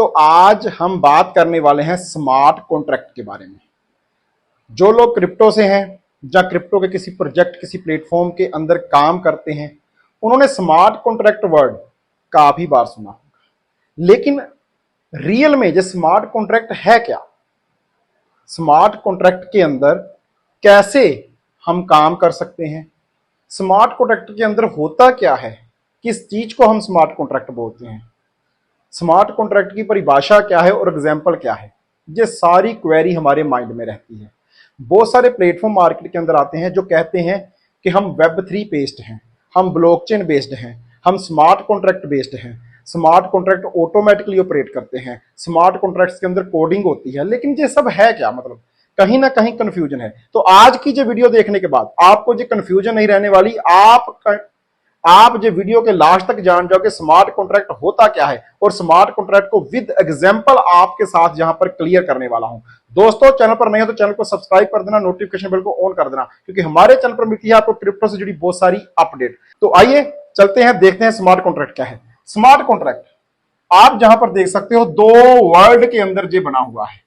तो आज हम बात करने वाले हैं स्मार्ट कॉन्ट्रैक्ट के बारे में। जो लोग क्रिप्टो से हैं या क्रिप्टो के किसी प्रोजेक्ट किसी प्लेटफॉर्म के अंदर काम करते हैं, उन्होंने स्मार्ट कॉन्ट्रैक्ट वर्ड काफी बार सुना होगा। लेकिन रियल में जो स्मार्ट कॉन्ट्रैक्ट है क्या, स्मार्ट कॉन्ट्रैक्ट के अंदर कैसे हम काम कर सकते हैं, स्मार्ट कॉन्ट्रैक्ट के अंदर होता क्या है, किस चीज को हम स्मार्ट कॉन्ट्रैक्ट बोलते हैं, स्मार्ट कॉन्ट्रैक्ट की परिभाषा क्या है और एग्जाम्पल क्या है, ये सारी क्वेरी हमारे माइंड में रहती है। बहुत सारे प्लेटफॉर्म मार्केट के अंदर आते हैं जो कहते हैं कि हम वेब3 बेस्ड हैं, हम ब्लॉकचेन बेस्ड हैं, हम स्मार्ट कॉन्ट्रैक्ट बेस्ड हैं, स्मार्ट कॉन्ट्रैक्ट ऑटोमेटिकली ऑपरेट करते हैं, स्मार्ट कॉन्ट्रैक्ट्स के अंदर कोडिंग होती है। लेकिन ये सब है क्या, मतलब कहीं ना कहीं कंफ्यूजन है। तो आज की जो वीडियो देखने के बाद आपको ये कंफ्यूजन नहीं रहने वाली। आप जो वीडियो के लास्ट तक जान जाओगे स्मार्ट कॉन्ट्रैक्ट होता क्या है और स्मार्ट कॉन्ट्रैक्ट को विद एग्जांपल आपके साथ यहां पर क्लियर करने वाला हूं। दोस्तों, चैनल पर नए हो तो चैनल को सब्सक्राइब कर देना, नोटिफिकेशन बेल को ऑन कर देना, क्योंकि हमारे चैनल पर मिलती है आपको क्रिप्टो से जुड़ी बहुत सारी अपडेट। तो आइए चलते हैं, देखते हैं स्मार्ट कॉन्ट्रैक्ट क्या है। स्मार्ट कॉन्ट्रैक्ट आप जहां पर देख सकते हो, दो वर्ड के अंदर ये बना हुआ है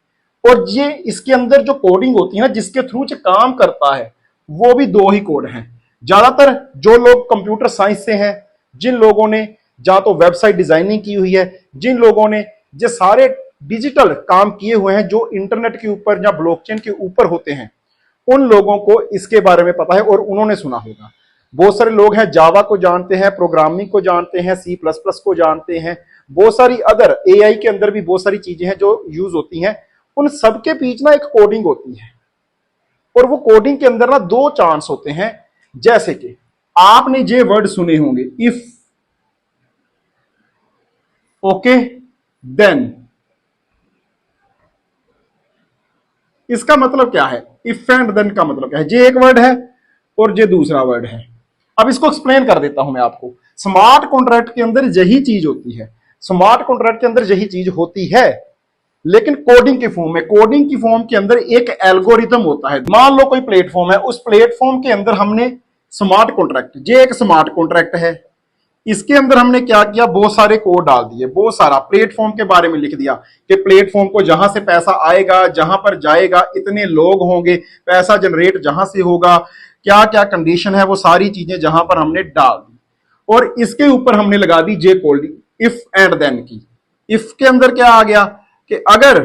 और ये इसके अंदर जो कोडिंग होती है ना, जिसके थ्रू ये काम करता है, वो भी दो ही कोड हैं। ज्यादातर जो लोग कंप्यूटर साइंस से हैं, जिन लोगों ने या तो वेबसाइट डिजाइनिंग की हुई है, जिन लोगों ने ये सारे डिजिटल काम किए हुए हैं जो इंटरनेट के ऊपर या ब्लॉकचेन के ऊपर होते हैं, उन लोगों को इसके बारे में पता है और उन्होंने सुना होगा। बहुत सारे लोग हैं जावा को जानते हैं, प्रोग्रामिंग को जानते हैं, C++ को जानते हैं, बहुत सारी अदर AI के अंदर भी बहुत सारी चीजें हैं जो यूज होती हैं। उन सबके बीच ना एक कोडिंग होती है और वो कोडिंग के अंदर ना दो चांस होते हैं। जैसे कि आपने ये वर्ड सुने होंगे, इफ, ओके, देन। इसका मतलब क्या है, इफ एंड देन का मतलब क्या है? ये एक वर्ड है और ये दूसरा वर्ड है। अब इसको एक्सप्लेन कर देता हूं मैं आपको। स्मार्ट कॉन्ट्रैक्ट के अंदर यही चीज होती है, स्मार्ट कॉन्ट्रैक्ट के अंदर यही चीज होती है, लेकिन कोडिंग की फॉर्म में। कोडिंग की फॉर्म के अंदर एक एल्गोरिथम होता है। मान लो कोई प्लेटफॉर्म है, उस प्लेटफॉर्म के अंदर हमने स्मार्ट कॉन्ट्रैक्ट, ये एक स्मार्ट कॉन्ट्रैक्ट है, इसके अंदर हमने क्या किया, बहुत सारे कोड डाल दिए, बहुत सारा प्लेटफॉर्म के बारे में लिख दिया कि प्लेटफॉर्म को जहां से पैसा आएगा, जहां पर जाएगा, इतने लोग होंगे, पैसा जनरेट जहां से होगा, क्या क्या कंडीशन है, वो सारी चीजें जहां पर हमने डाल दी और इसके ऊपर हमने लगा दी जे कोडिंग इफ एंड देन की। इफ के अंदर क्या आ गया कि अगर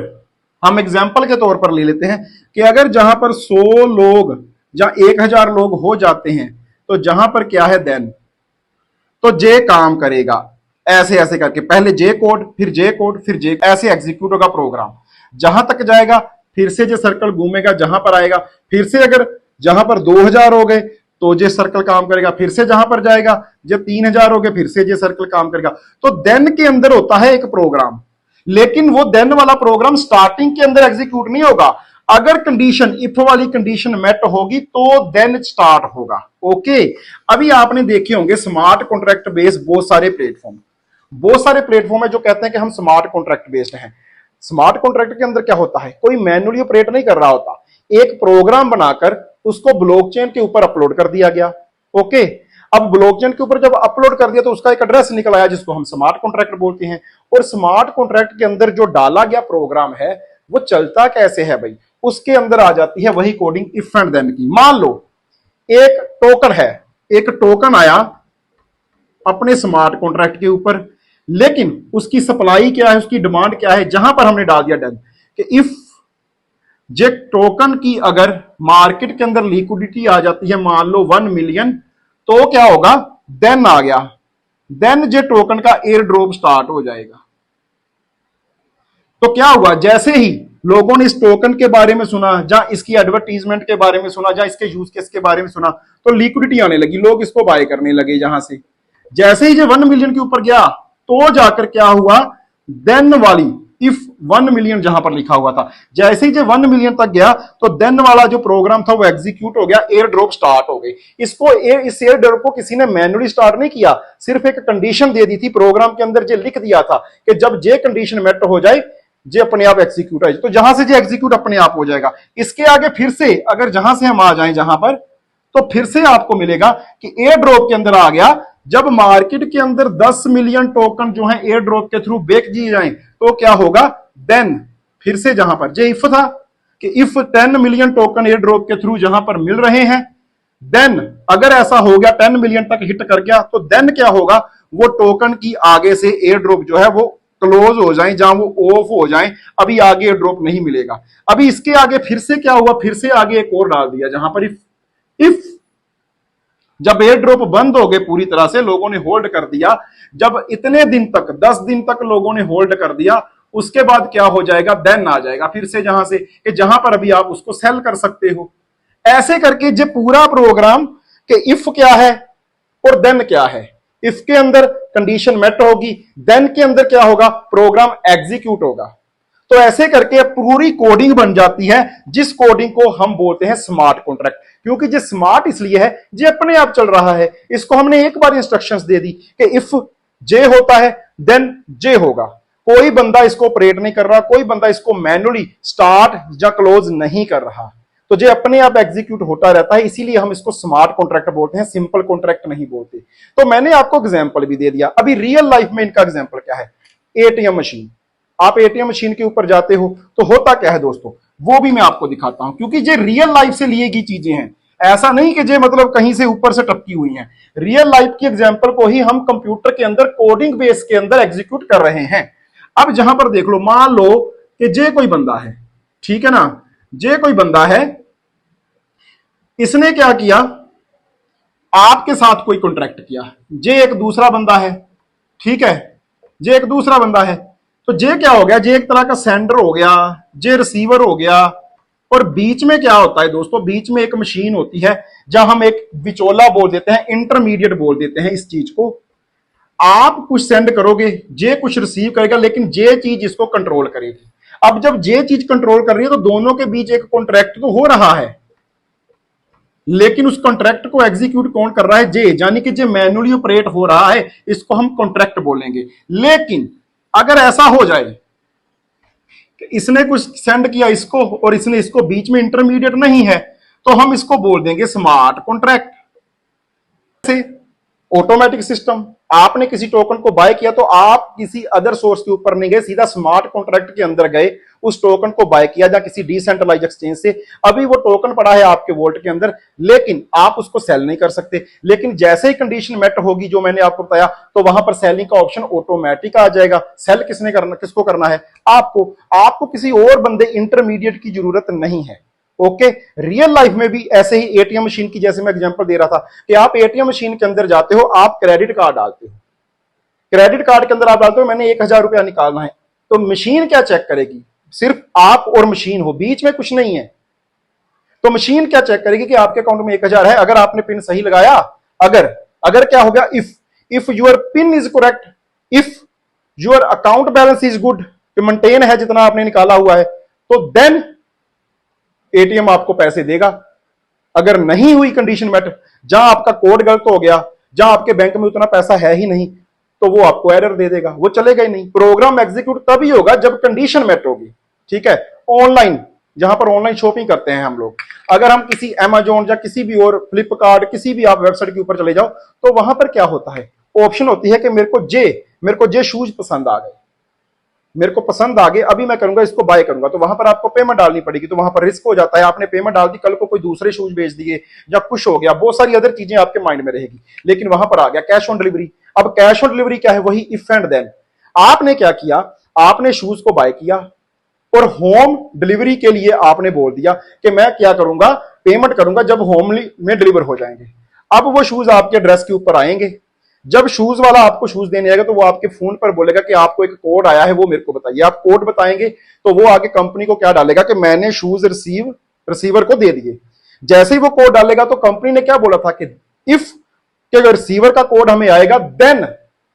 हम एग्जाम्पल के तौर पर ले लेते हैं कि अगर जहां पर 100 लोग या 1000 लोग हो जाते हैं, तो जहां पर क्या है देन, तो जे काम करेगा ऐसे ऐसे करके, पहले जे कोड, फिर जे कोड, फिर जे, ऐसे एग्जीक्यूट होगा प्रोग्राम। जहां तक जाएगा फिर से जे सर्कल घूमेगा, जहां पर आएगा फिर से, अगर जहां पर 2000 हो गए तो जे सर्कल काम करेगा, फिर से जहां पर जाएगा, जब 3000 हो गए फिर से जे सर्कल काम करेगा। तो देन के अंदर होता है एक प्रोग्राम, लेकिन वो देन वाला प्रोग्राम स्टार्टिंग के अंदर एग्जीक्यूट नहीं होगा। अगर कंडीशन, इफ वाली कंडीशन मेट होगी तो देन स्टार्ट होगा। ओके, अभी आपने देखे होंगे स्मार्ट कॉन्ट्रैक्ट बेस्ड बहुत सारे प्लेटफॉर्म है जो कहते हैं कि हम स्मार्ट कॉन्ट्रैक्ट बेस्ड हैं। स्मार्ट कॉन्ट्रैक्ट के अंदर क्या होता है, कोई मैन्युअली ऑपरेट नहीं कर रहा होता, एक प्रोग्राम बनाकर उसको ब्लॉकचेन के ऊपर अपलोड कर दिया गया। ओके, अब ब्लॉकचेन के ऊपर जब अपलोड कर दिया तो उसका एक एड्रेस निकल आया जिसको हम स्मार्ट कॉन्ट्रैक्ट बोलते हैं। और स्मार्ट कॉन्ट्रैक्ट के अंदर जो डाला गया प्रोग्राम है वो चलता कैसे है भाई, उसके अंदर आ जाती है वही कोडिंग इफ एंड देन की। मान लो एक टोकन है, एक टोकन आया अपने स्मार्ट कॉन्ट्रैक्ट के ऊपर, लेकिन उसकी सप्लाई क्या है, उसकी डिमांड क्या है, जहां पर हमने डाल दिया डन कि इफ जे टोकन की अगर मार्केट के अंदर लिक्विडिटी आ जाती है मान लो 1 मिलियन, तो क्या होगा, देन आ गया, देन जे टोकन का एयर ड्रॉप स्टार्ट हो जाएगा। तो क्या हुआ, जैसे ही लोगों ने इस टोकन के बारे में सुना, या इसकी एडवर्टीजमेंट के बारे में सुना, या इसके यूज केस के बारे में सुना, तो लिक्विडिटी आने लगी, लोग इसको बाय करने लगे। जहां से जैसे ही जो 1 मिलियन के ऊपर गया तो जाकर क्या हुआ, देन वाली इफ 1 मिलियन जहां पर लिखा हुआ था, जैसे ही जो 1 मिलियन तक गया तो देन वाला जो प्रोग्राम था वो एग्जीक्यूट हो गया, एयर ड्रॉप स्टार्ट हो गई। इस एयर ड्रॉप को किसी ने मैन्युअली स्टार्ट नहीं किया, सिर्फ एक कंडीशन दे दी थी प्रोग्राम के अंदर, जो लिख दिया था कि जब जे कंडीशन मेट हो जाए जे अपने आप एग्जीक्यूट हो जाए, तो जहां से जे एग्जीक्यूट अपने आप हो जाएगा। इसके आगे फिर से अगर जहां से हम आ जाएं जहां पर, तो फिर से आपको मिलेगा कि एयर ड्रॉप के अंदर आ गया, जब मार्केट के अंदर 10 मिलियन टोकन जो है एयर ड्रॉप के थ्रू बेच दिए जाएं, तो क्या होगा, देन फिर से जहां पर जे इफ था कि if 10 million token air drop के थ्रू जहां पर मिल रहे हैं, देन अगर ऐसा हो गया 10 मिलियन तक हिट कर गया, तो देन क्या होगा, वो टोकन की आगे से एयर ड्रॉप जो है वो क्लोज हो जाए, जहां वो ऑफ हो जाए, अभी आगे एयर ड्रॉप नहीं मिलेगा। अभी इसके आगे फिर से क्या हुआ, फिर से आगे एक और डाल दिया जहां पर इफ जब एयर ड्रॉप बंद हो गए पूरी तरह से, लोगों ने होल्ड कर दिया, जब इतने दिन तक 10 दिन तक लोगों ने होल्ड कर दिया, उसके बाद क्या हो जाएगा, देन आ जाएगा फिर से जहां से कि जहां पर अभी आप उसको सेल कर सकते हो। ऐसे करके जो पूरा प्रोग्राम कि इफ क्या है और देन क्या है, इफ के अंदर कंडीशन मेट होगी, देन के अंदर क्या होगा, प्रोग्राम एग्जीक्यूट होगा। तो ऐसे करके पूरी कोडिंग बन जाती है, जिस कोडिंग को हम बोलते हैं स्मार्ट कॉन्ट्रैक्ट। क्योंकि जो स्मार्ट इसलिए है, जो अपने आप चल रहा है, इसको हमने एक बार इंस्ट्रक्शंस दे दी कि इफ जे होता है देन जे होगा। कोई बंदा इसको ऑपरेट नहीं कर रहा, कोई बंदा इसको मैन्युअली स्टार्ट या क्लोज नहीं कर रहा, तो जो अपने आप एग्जीक्यूट होता रहता है। इसीलिए हम इसको स्मार्ट कॉन्ट्रैक्ट बोलते हैं, सिंपल कॉन्ट्रैक्ट नहीं बोलते। तो मैंने आपको एग्जांपल भी दे दिया। अभी रियल लाइफ में इनका एग्जांपल क्या है, एटीएम मशीन। आप एटीएम मशीन के ऊपर जाते हो तो होता क्या है दोस्तों, वो भी मैं आपको दिखाता हूं, क्योंकि ये रियल लाइफ से लिए गई चीजें हैं। ऐसा नहीं कि ये मतलब कहीं से ऊपर से टपकी हुई हैं। रियल लाइफ की एग्जांपल को ही हम कंप्यूटर के अंदर कोडिंग बेस के अंदर एग्जीक्यूट कर रहे हैं। अब जहां पर देख लो, मान लो कि जे कोई बंदा है, ठीक है ना, जे कोई बंदा है, इसने क्या किया, आपके साथ कोई कॉन्ट्रैक्ट किया। जे एक दूसरा बंदा है, ठीक है, जे एक दूसरा बंदा है, तो जे क्या हो गया, जे एक तरह का सेंडर हो गया, जे रिसीवर हो गया। और बीच में क्या होता है दोस्तों, बीच में एक मशीन होती है, जहां हम एक विचोला बोल देते हैं, इंटरमीडिएट बोल देते हैं इस चीज को। आप कुछ सेंड करोगे, जे कुछ रिसीव करेगा, लेकिन जे चीज इसको कंट्रोल करेगी। अब जब जे चीज कंट्रोल कर रही है, तो दोनों के बीच एक कॉन्ट्रैक्ट तो हो रहा है, लेकिन उस कॉन्ट्रैक्ट को एग्जीक्यूट कौन कर रहा है, जे, यानी कि जो मैन्युअली ऑपरेट हो रहा है, इसको हम कॉन्ट्रैक्ट बोलेंगे। लेकिन अगर ऐसा हो जाए कि इसने कुछ सेंड किया इसको और इसने इसको, बीच में इंटरमीडिएट नहीं है, तो हम इसको बोल देंगे स्मार्ट कॉन्ट्रैक्ट। से ऑटोमेटिक सिस्टम, आपने किसी टोकन को बाय किया तो आप किसी अदर सोर्स के ऊपर नहीं गए, सीधा स्मार्ट कॉन्ट्रैक्ट के अंदर गए, उस टोकन को बाय किया, या किसी डिसेंट्रलाइज एक्सचेंज से। अभी वो टोकन पड़ा है आपके वॉलेट के अंदर, लेकिन आप उसको सेल नहीं कर सकते। लेकिन जैसे ही कंडीशन मेट होगी, जो मैंने आपको बताया, तो वहां पर सेलिंग का ऑप्शन ऑटोमेटिक आ जाएगा। सेल किसने करना, किसको करना है, आपको किसी और बंदे इंटरमीडिएट की जरूरत नहीं है। ओके, रियल लाइफ में भी ऐसे ही एटीएम मशीन की, जैसे मैं एग्जांपल दे रहा था कि आप एटीएम मशीन के अंदर जाते हो, आप क्रेडिट कार्ड डालते हो, क्रेडिट कार्ड के अंदर आप डालते हो मैंने 1000 रुपया निकालना है, तो मशीन क्या चेक करेगी, सिर्फ आप और मशीन हो, बीच में कुछ नहीं है। तो मशीन क्या चेक करेगी कि आपके अकाउंट में 1000 है, अगर आपने पिन सही लगाया, अगर क्या हो गया, if your pin is correct, if your account balance is good, maintain है जितना आपने निकाला हुआ है, तो देन एटीएम आपको पैसे देगा। अगर नहीं हुई कंडीशन मेट, जहां आपका कोड गलत हो गया, जहां आपके बैंक में उतना पैसा है ही नहीं, तो वो आपको एरर दे देगा, वो चलेगा ही नहीं। प्रोग्राम एग्जीक्यूट तभी होगा जब कंडीशन मेट होगी, ठीक है। ऑनलाइन, जहां पर ऑनलाइन शॉपिंग करते हैं हम लोग, अगर हम किसी अमेजोन या किसी भी और फ्लिपकार्ट, किसी भी आप वेबसाइट के ऊपर चले जाओ, तो वहां पर क्या होता है, ऑप्शन होती है कि मेरे को जे शूज पसंद आ गए, मेरे को पसंद आ गए, अभी मैं करूंगा इसको बाय करूंगा, तो वहां पर आपको पेमेंट डालनी पड़ेगी। तो वहां पर रिस्क हो जाता है, आपने पेमेंट डाल दी, कल को कोई दूसरे शूज बेच दिए या कुछ हो गया, बहुत सारी अदर चीजें आपके माइंड में रहेगी। लेकिन वहां पर आ गया कैश ऑन डिलीवरी। अब कैश ऑन डिलीवरी क्या है, वही इफ एंड देन। आपने क्या किया, आपने शूज को बाय किया और होम डिलीवरी के लिए आपने बोल दिया कि मैं क्या करूंगा, पेमेंट करूंगा जब होम में डिलीवर हो जाएंगे। अब वो शूज आपके एड्रेस के ऊपर आएंगे, जब शूज वाला आपको शूज देने आएगा, तो वो आपके फोन पर बोलेगा कि आपको एक कोड आया है, वो मेरे को बताइए। आप कोड बताएंगे तो वो आगे कंपनी को क्या डालेगा कि मैंने शूज रिसीवर को दे दिए। जैसे ही वो कोड डालेगा, तो कंपनी ने क्या बोला था कि इफ अगर रिसीवर का कोड हमें आएगा, देन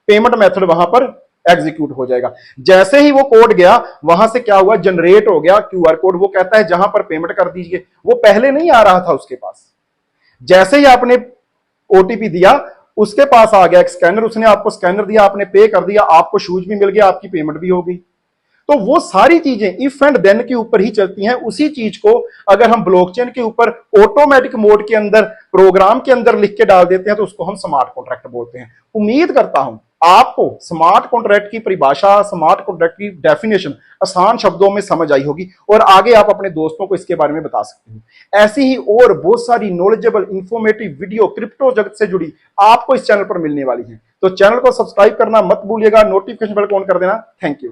पेमेंट मेथड वहां पर एग्जीक्यूट हो जाएगा। जैसे ही वो कोड गया, वहां से क्या हुआ, जनरेट हो गया क्यूआर कोड। वो कहता है जहां पर पेमेंट कर दीजिए, वो पहले नहीं आ रहा था उसके पास। जैसे ही आपने ओटीपी दिया, उसके पास आ गया एक स्कैनर, उसने आपको स्कैनर दिया, आपने पे कर दिया, आपको शूज भी मिल गया, आपकी पेमेंट भी हो गई। तो वो सारी चीजें इफ एंड देन के ऊपर ही चलती हैं। उसी चीज को अगर हम ब्लॉकचेन के ऊपर ऑटोमेटिक मोड के अंदर, प्रोग्राम के अंदर लिख के डाल देते हैं, तो उसको हम स्मार्ट कॉन्ट्रैक्ट बोलते हैं। उम्मीद करता हूं आपको स्मार्ट कॉन्ट्रैक्ट की परिभाषा, स्मार्ट कॉन्ट्रैक्ट की डेफिनेशन आसान शब्दों में समझ आई होगी और आगे आप अपने दोस्तों को इसके बारे में बता सकते हो। ऐसी ही और बहुत सारी नॉलेजेबल इंफॉर्मेटिव वीडियो क्रिप्टो जगत से जुड़ी आपको इस चैनल पर मिलने वाली है। तो चैनल को सब्सक्राइब करना मत भूलिएगा, नोटिफिकेशन बेल को ऑन कर देना। Thank you.